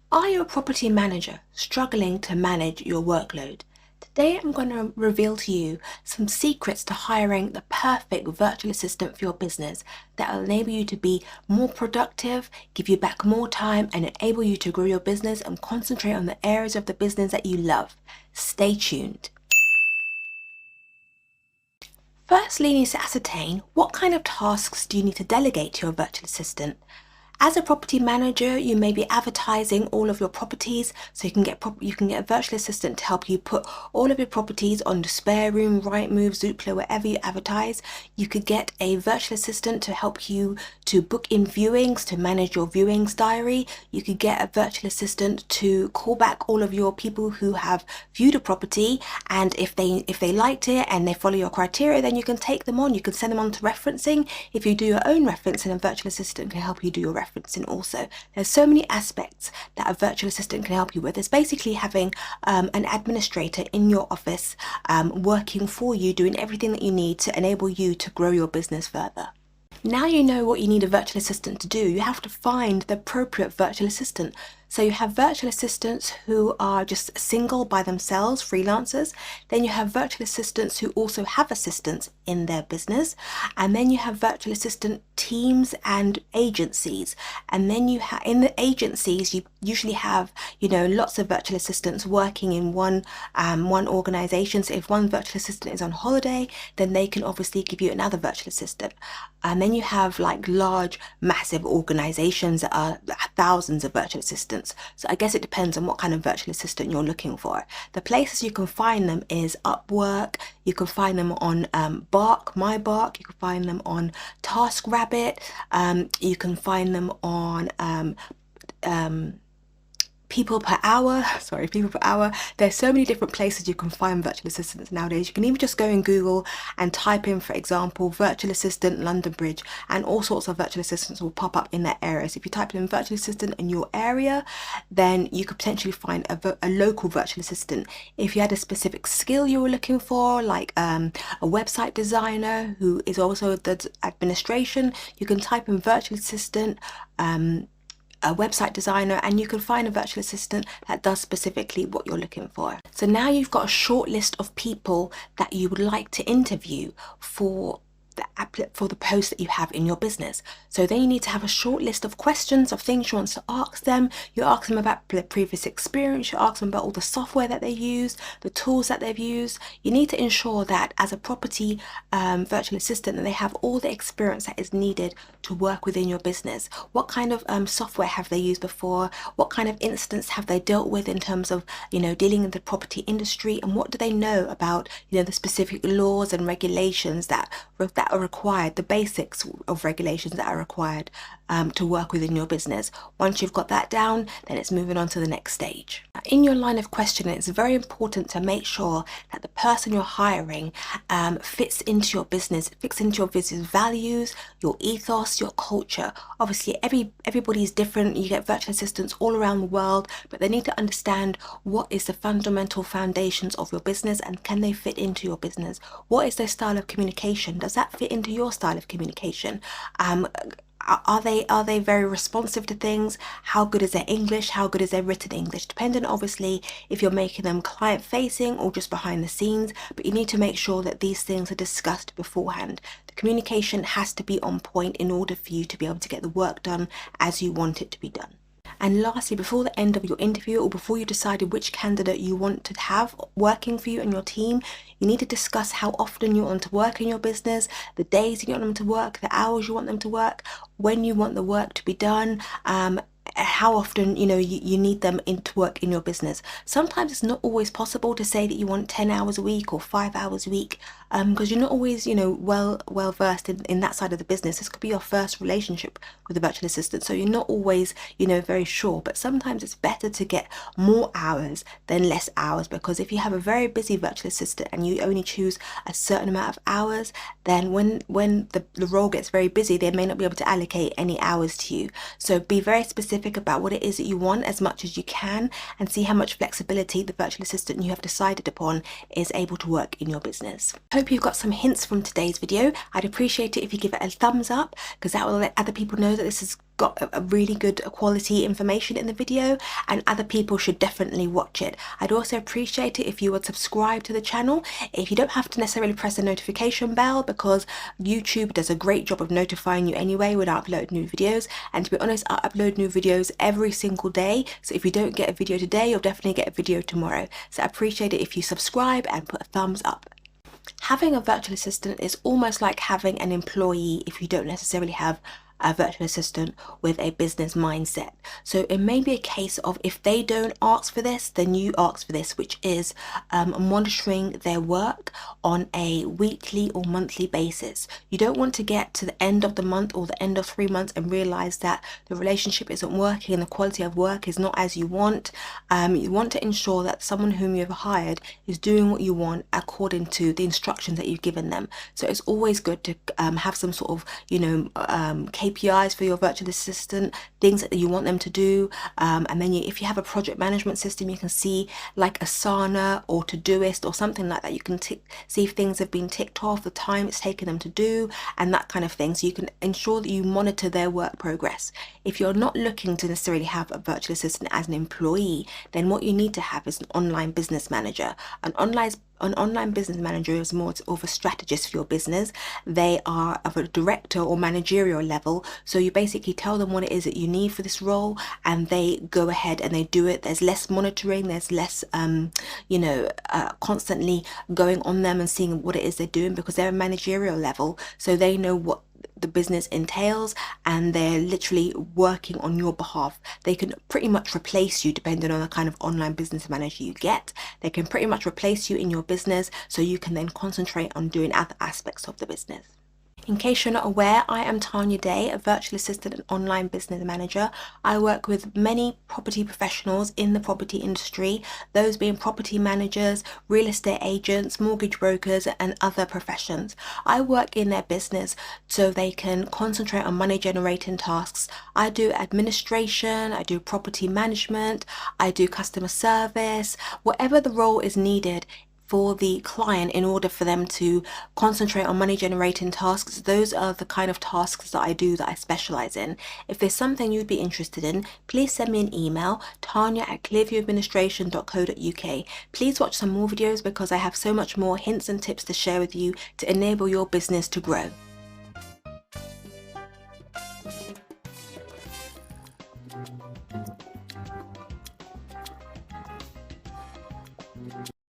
Are you a property manager struggling to manage your workload? Today I'm going to reveal to you some secrets to hiring the perfect virtual assistant for your business that will enable you to be more productive, give you back more time, and enable you to grow your business and concentrate on the areas of the business that you love. Stay tuned. Firstly, you need to ascertain what kind of tasks do you need to delegate to your virtual assistant. As a property manager, you may be advertising all of your properties, so you can get a virtual assistant to help you put all of your properties on the Spare Room, Rightmove, Zoopla, wherever you advertise. You could get a virtual assistant to help you to book in viewings, to manage your viewings diary. You could get a virtual assistant to call back all of your people who have viewed a property, and if they liked it and they follow your criteria, then you can take them on. You can send them on to referencing. If you do your own referencing, a virtual assistant can help you do your referencing also. There's so many aspects that a virtual assistant can help you with. It's basically having an administrator in your office working for you, doing everything that you need to enable you to grow your business further. Now you know what you need a virtual assistant to do. You have to find the appropriate virtual assistant. So you have virtual assistants who are just single by themselves, freelancers. Then you have virtual assistants who also have assistants in their business. And then you have virtual assistant teams and agencies. And then you have, in the agencies, you usually have, lots of virtual assistants working in one organization. So if one virtual assistant is on holiday, then they can obviously give you another virtual assistant. And then you have like large, massive organizations that are thousands of virtual assistants. So I guess it depends on what kind of virtual assistant you're looking for. The places you can find them is Upwork. You can find them on My Bark. You can find them on TaskRabbit. You can find them on People Per Hour. There's so many different places you can find virtual assistants nowadays. You can even just go in Google and type in, for example, virtual assistant London Bridge, and all sorts of virtual assistants will pop up in that area. So if you type in virtual assistant in your area, then you could potentially find a local virtual assistant. If you had a specific skill you were looking for, like a website designer who is also the administration, you can type in virtual assistant a website designer, and you can find a virtual assistant that does specifically what you're looking for. So now you've got a short list of people that you would like to interview for the post that you have in your business. So then you need to have a short list of questions, of things you want to ask them. You ask them about their previous experience, you ask them about all the software that they've used, the tools that they've used. You need to ensure that as a property virtual assistant, that they have all the experience that is needed to work within your business. What kind of software have they used before? What kind of instance have they dealt with in terms of dealing in the property industry, and what do they know about the specific laws and regulations that are required, the basics of regulations that are required to work within your business. Once you've got that down, then it's moving on to the next stage. In your line of questioning, it's very important to make sure that the person you're hiring fits into your business values, your ethos, your culture. Obviously, everybody's different. You get virtual assistants all around the world, but they need to understand what is the fundamental foundations of your business, and can they fit into your business? What is their style of communication? Does that fit into your style of communication? Are they very responsive to things? How good is their English? How good is their written English? Depending, obviously, if you're making them client facing or just behind the scenes, but you need to make sure that these things are discussed beforehand. The communication has to be on point in order for you to be able to get the work done as you want it to be done. And lastly, before the end of your interview, or before you decided which candidate you want to have working for you and your team, you need to discuss how often you want them to work in your business, the days you want them to work, the hours you want them to work, when you want the work to be done, how often you need them to work in your business. Sometimes it's not always possible to say that you want 10 hours a week or 5 hours a week, because you're not always well versed in that side of the business. This could be your first relationship with a virtual assistant, so you're not always very sure. But sometimes it's better to get more hours than less hours, because if you have a very busy virtual assistant and you only choose a certain amount of hours, then when the role gets very busy, they may not be able to allocate any hours to you. So be very specific about what it is that you want as much as you can, and see how much flexibility the virtual assistant you have decided upon is able to work in your business. Hope you've got some hints from today's video. I'd appreciate it if you give it a thumbs up, because that will let other people know that this is got a really good quality information in the video, and other people should definitely watch it. I'd also appreciate it if you would subscribe to the channel. If you don't have to necessarily press the notification bell, because YouTube does a great job of notifying you anyway when I upload new videos, and to be honest, I upload new videos every single day, so if you don't get a video today, you'll definitely get a video tomorrow. So I appreciate it if you subscribe and put a thumbs up. Having a virtual assistant is almost like having an employee if you don't necessarily have a virtual assistant with a business mindset. So it may be a case of, if they don't ask for this, then you ask for this, which is monitoring their work on a weekly or monthly basis. You don't want to get to the end of the month or the end of 3 months and realize that the relationship isn't working and the quality of work is not as you want. You want to ensure that someone whom you've hired is doing what you want according to the instructions that you've given them. So it's always good to have some sort of, KPIs for your virtual assistant, things that you want them to do, and then if you have a project management system, you can see like Asana or Todoist or something like that. You can see if things have been ticked off, the time it's taken them to do, and that kind of thing, so you can ensure that you monitor their work progress. If you're not looking to necessarily have a virtual assistant as an employee, then what you need to have is an online business manager. An online business manager is more of a strategist for your business. They are of a director or managerial level, so you basically tell them what it is that you need for this role, and they go ahead and they do it. There's less monitoring, there's less constantly going on them and seeing what it is they're doing, because they're a managerial level, so they know what the business entails, and they're literally working on your behalf. They can pretty much replace you, depending on the kind of online business manager you get. They can pretty much replace you in your business, so you can then concentrate on doing other aspects of the business. In case you're not aware, I am Tanya Day, a virtual assistant and online business manager. I work with many property professionals in the property industry, those being property managers, real estate agents, mortgage brokers, and other professions. I work in their business so they can concentrate on money generating tasks. I do administration, I do property management, I do customer service, whatever the role is needed for the client in order for them to concentrate on money generating tasks. Those are the kind of tasks that I do, that I specialize in. If there's something you'd be interested in, please send me an email, tanya@clearviewadministration.co.uk. Please watch some more videos, because I have so much more hints and tips to share with you to enable your business to grow.